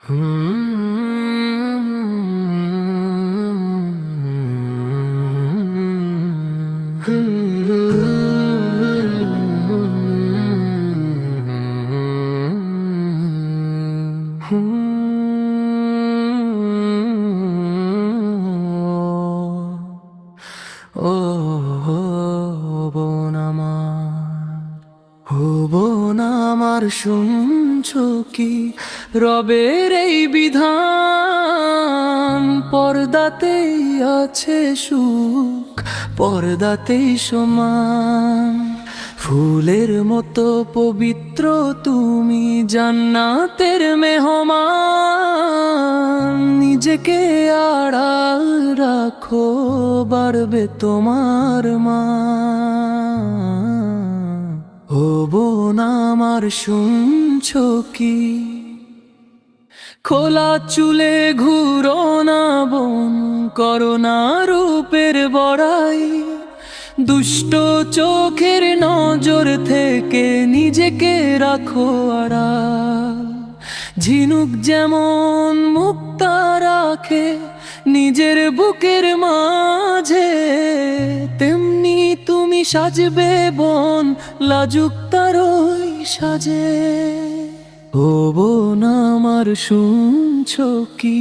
ও বোন আমার, ও বোন আমার, শুনছো কি রবের এই বিধান? পর্দাতেই আছে সুখ, পর্দাতেই সমান। ফুলের মতো পবিত্র তুমি, জান্নাতের মেহমান। নিজেকে আড়াল রাখো, বাড়বে তোমার মান। ও বোন আমার, শুনছো কি? খোলা চুলে ঘুরো না বোন, করো না রূপের বড়াই। দুষ্ট চোখের নজর থেকে নিজেকে রাখো আড়াল। ঝিনুক যেমন মুক্তা রাখে নিজের বুকের মাঝে, তেমনি তুমি সাজবে বোন লাজুক তারই সাজে। ও বোন আমার, শুনছো কি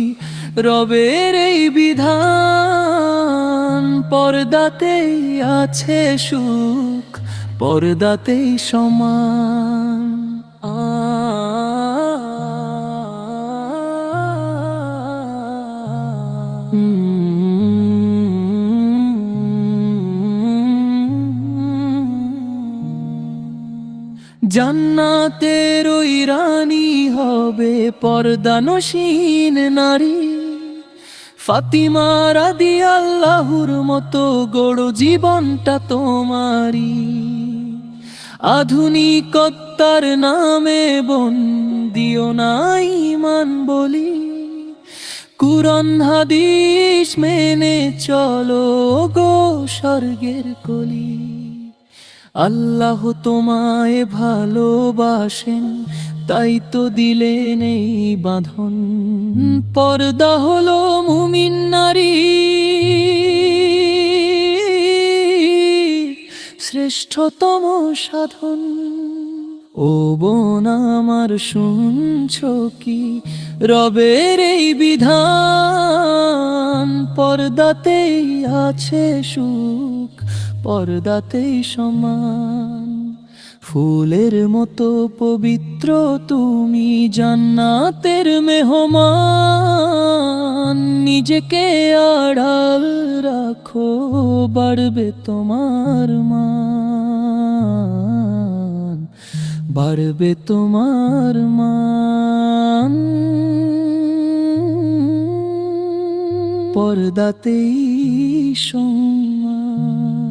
রবের এই বিধান? পর্দাতেই আছে সুখ, পর্দাতেই সমান। জান্নাতের ওই রানী হবে পর্দানসীন নারী। ফাতিমা রাদিয়াল্লাহুর মতো গড়ো জীবনটা তোমারই। আধুনিকতার নামে বোন দিও না ঈমান বলি। কুরআন হাদিস মেনে চলো গো স্বর্গের কলি। আল্লাহ তোমায় ভালোবাসেন, তাই তো দিলেন এই বাঁধন। পর্দা হলো মুমিন নারী শ্রেষ্ঠতম সাধন। ও বোন আমার, শুনছো কি রবের এই বিধান? পর্দাতেই আছে সুখ, পর্দাতেই সমান। ফুলের মতো পবিত্র তুমি, জান্নাতের মেহমান। নিজেকে আড়াল রাখো, বাড়বে তোমার মান, বাড়বে তোমার মান। পর্দাতেই সমান।